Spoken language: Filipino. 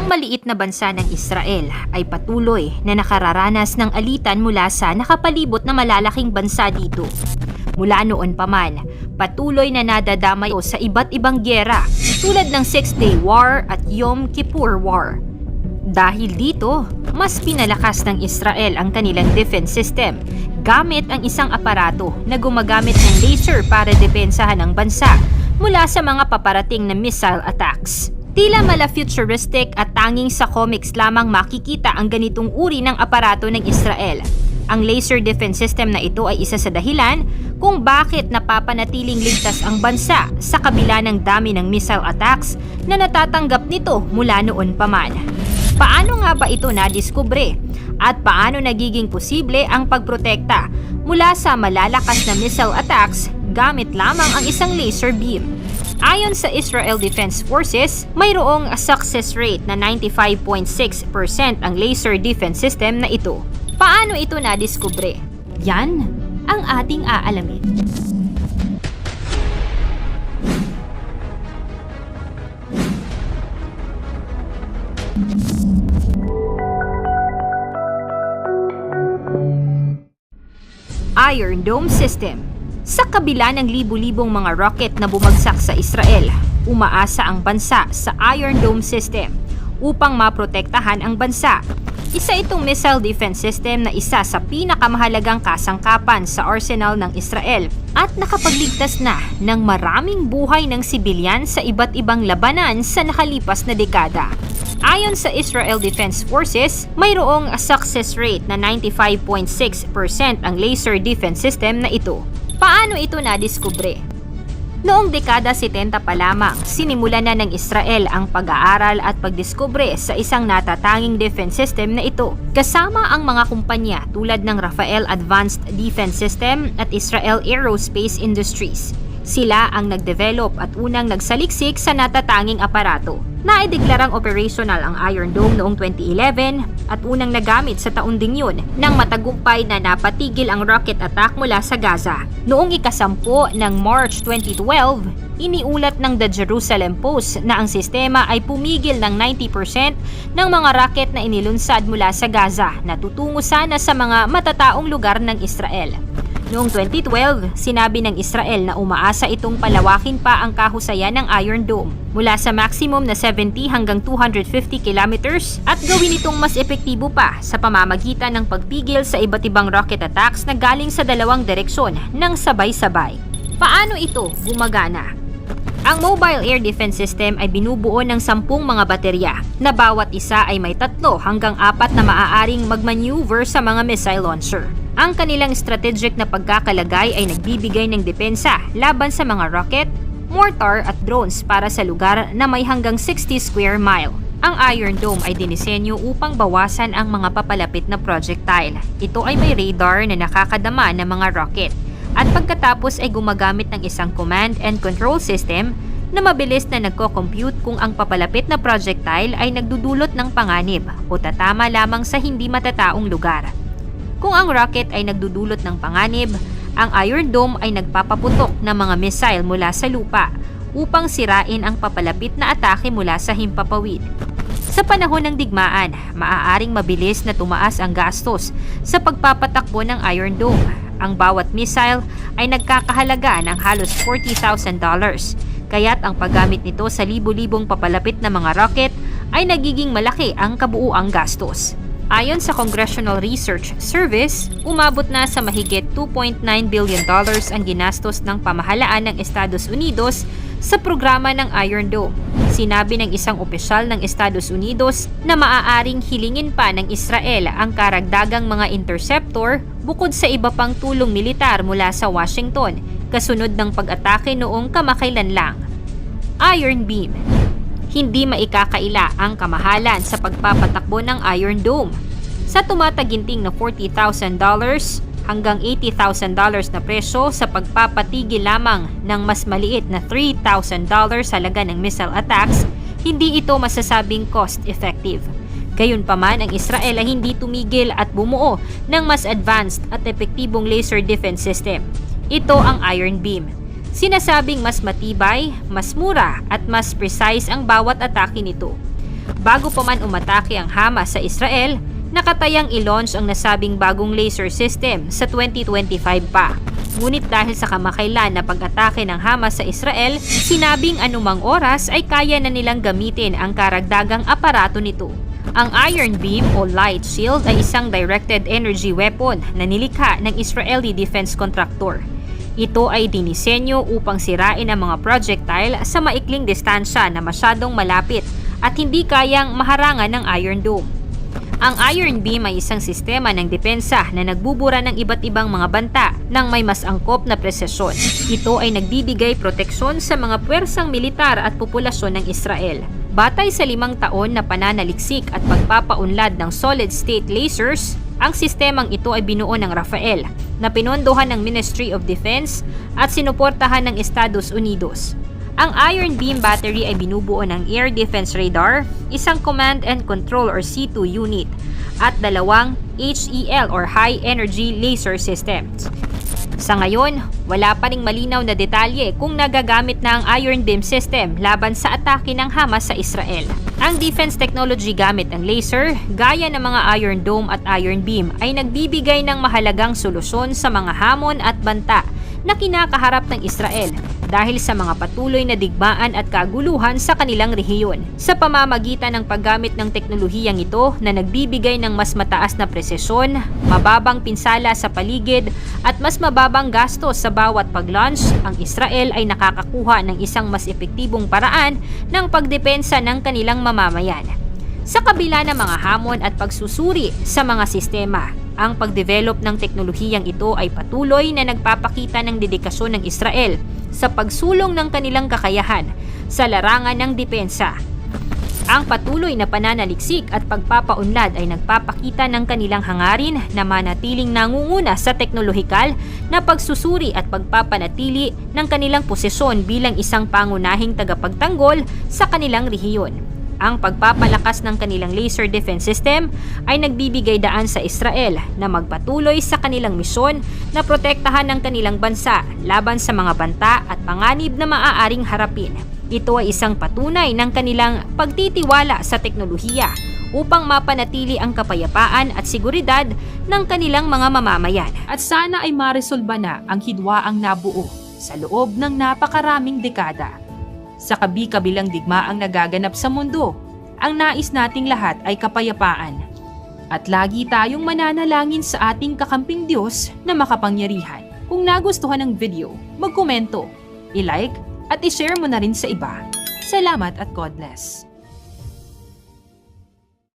Ang maliit na bansa ng Israel ay patuloy na nakararanas ng alitan mula sa nakapalibot na malalaking bansa dito. Mula noon pa man, patuloy na nadadamay sa iba't ibang gyera tulad ng Six-Day War at Yom Kippur War. Dahil dito, mas pinalakas ng Israel ang kanilang defense system gamit ang isang aparato na gumagamit ng laser para depensahan ang bansa mula sa mga paparating na missile attacks. Tila mala-futuristic at tanging sa comics lamang makikita ang ganitong uri ng aparato ng Israel. Ang laser defense system na ito ay isa sa dahilan kung bakit napapanatiling ligtas ang bansa sa kabila ng dami ng missile attacks na natatanggap nito mula noon pa man. Paano nga ba ito nadiskubre? At paano nagiging posible ang pagprotekta mula sa malalakas na missile attacks gamit lamang ang isang laser beam? Ayon sa Israel Defense Forces, mayroong success rate na 95.6% ang laser defense system na ito. Paano ito nadiskubre? Yan ang ating aalamin. Iron Dome System. Sa kabila ng libu-libong mga rocket na bumagsak sa Israel, umaasa ang bansa sa Iron Dome System upang maprotektahan ang bansa. Isa itong missile defense system na isa sa pinakamahalagang kasangkapan sa arsenal ng Israel at nakapagligtas na ng maraming buhay ng sibilyan sa iba't ibang labanan sa nakalipas na dekada. Ayon sa Israel Defense Forces, mayroong success rate na 95.6% ang laser defense system na ito. Paano ito nadiskubre? Noong dekada 70 pa lamang, sinimulan na ng Israel ang pag-aaral at pagdiskubre sa isang natatanging defense system na ito. Kasama ang mga kumpanya tulad ng Rafael Advanced Defense System at Israel Aerospace Industries. Sila ang nagdevelop at unang nagsaliksik sa natatanging aparato. Naideklarang operational ang Iron Dome noong 2011 at unang nagamit sa taon ding yun nang matagumpay na napatigil ang rocket attack mula sa Gaza. Noong ika-10 ng March 2012, iniulat ng The Jerusalem Post na ang sistema ay pumigil ng 90% ng mga rocket na inilunsad mula sa Gaza na tutungo sana sa mga matataong lugar ng Israel. Noong 2012, sinabi ng Israel na umaasa itong palawakin pa ang kahusayan ng Iron Dome mula sa maximum na 70 hanggang 250 kilometers at gawin itong mas epektibo pa sa pamamagitan ng pagpigil sa iba't ibang rocket attacks na galing sa dalawang direksyon ng sabay-sabay. Paano ito gumagana? Ang Mobile Air Defense System ay binubuo ng 10 mga baterya na bawat isa ay may 3 hanggang 4 na maaaring magmaneuver sa mga missile launcher. Ang kanilang strategic na pagkakalagay ay nagbibigay ng depensa laban sa mga rocket, mortar at drones para sa lugar na may hanggang 60 square mile. Ang Iron Dome ay dinisenyo upang bawasan ang mga papalapit na projectile. Ito ay may radar na nakakadama ng mga rocket at pagkatapos ay gumagamit ng isang command and control system na mabilis na nagko-compute kung ang papalapit na projectile ay nagdudulot ng panganib o tatama lamang sa hindi matataong lugar. Kung ang rocket ay nagdudulot ng panganib, ang Iron Dome ay nagpapaputok ng mga missile mula sa lupa upang sirain ang papalapit na atake mula sa himpapawid. Sa panahon ng digmaan, maaaring mabilis na tumaas ang gastos sa pagpapatakbo ng Iron Dome. Ang bawat missile ay nagkakahalaga ng halos $40,000, kaya't ang paggamit nito sa libu-libong papalapit na mga rocket ay nagiging malaki ang kabuuang gastos. Ayon sa Congressional Research Service, umabot na sa mahigit $2.9 billion ang ginastos ng pamahalaan ng Estados Unidos sa programa ng Iron Dome. Sinabi ng isang opisyal ng Estados Unidos na maaaring hilingin pa ng Israel ang karagdagang mga interceptor bukod sa iba pang tulong militar mula sa Washington, kasunod ng pag-atake noong kamakailan lang. Iron Beam. Hindi maikakaila ang kamahalan sa pagpapatakbo ng Iron Dome. Sa tumataginting na $40,000 hanggang $80,000 na presyo sa pagpapatigil lamang ng mas maliit na $3,000 halaga ng missile attacks, hindi ito masasabing cost-effective. Gayunpaman, ang Israel ay hindi tumigil at bumuo ng mas advanced at epektibong laser defense system. Ito ang Iron Beam. Sinasabing mas matibay, mas mura at mas precise ang bawat atake nito. Bago pa man umatake ang Hamas sa Israel, nakatayang i-launch ang nasabing bagong laser system sa 2025 pa. Ngunit dahil sa kamakailan na pag-atake ng Hamas sa Israel, sinabing anumang oras ay kaya na nilang gamitin ang karagdagang aparato nito. Ang Iron Beam o Light Shield ay isang directed energy weapon na nilikha ng Israeli defense contractor. Ito ay dinisenyo upang sirain ang mga projectile sa maikling distansya na masyadong malapit at hindi kayang maharangan ng Iron Dome. Ang Iron Beam ay isang sistema ng depensa na nagbubura ng iba't ibang mga banta ng may mas angkop na presisyon. Ito ay nagbibigay proteksyon sa mga puwersang militar at populasyon ng Israel. Batay sa 5 taon na pananaliksik at pagpapaunlad ng solid-state lasers, ang sistemang ito ay binuo ng Rafael, na pinondohan ng Ministry of Defense at sinuportahan ng Estados Unidos. Ang Iron Beam battery ay binubuo ng Air Defense Radar, isang Command and Control or C2 unit, at 2 HEL or High Energy Laser Systems. Sa ngayon, wala pa ring malinaw na detalye kung nagagamit na ang Iron Beam system laban sa atake ng Hamas sa Israel. Ang defense technology gamit ng laser, gaya ng mga Iron Dome at Iron Beam, ay nagbibigay ng mahalagang solusyon sa mga hamon at banta na kinakaharap ng Israel dahil sa mga patuloy na digmaan at kaguluhan sa kanilang rehiyon. Sa pamamagitan ng paggamit ng teknolohiyang ito na nagbibigay ng mas mataas na presisyon, mababang pinsala sa paligid at mas mababang gastos sa bawat pag-launch, ang Israel ay nakakakuha ng isang mas epektibong paraan ng pagdepensa ng kanilang mamamayan. Sa kabila ng mga hamon at pagsusuri sa mga sistema, ang pagdevelop ng teknolohiyang ito ay patuloy na nagpapakita ng dedikasyon ng Israel sa pagsulong ng kanilang kakayahan sa larangan ng depensa. Ang patuloy na pananaliksik at pagpapaunlad ay nagpapakita ng kanilang hangarin na manatiling nangunguna sa teknolohikal na pagsusuri at pagpapanatili ng kanilang posisyon bilang isang pangunahing tagapagtanggol sa kanilang rehiyon. Ang pagpapalakas ng kanilang laser defense system ay nagbibigay daan sa Israel na magpatuloy sa kanilang misyon na protektahan ng kanilang bansa laban sa mga banta at panganib na maaaring harapin. Ito ay isang patunay ng kanilang pagtitiwala sa teknolohiya upang mapanatili ang kapayapaan at seguridad ng kanilang mga mamamayan. At sana ay maresolba na ang hidwaang nabuo sa loob ng napakaraming dekada. Sa kabi-kabilang digmaang nagaganap sa mundo, ang nais nating lahat ay kapayapaan. At lagi tayong mananalangin sa ating kakamping Diyos na makapangyarihan. Kung nagustuhan ng video, magkomento, i-like at i-share mo na rin sa iba. Salamat at God bless.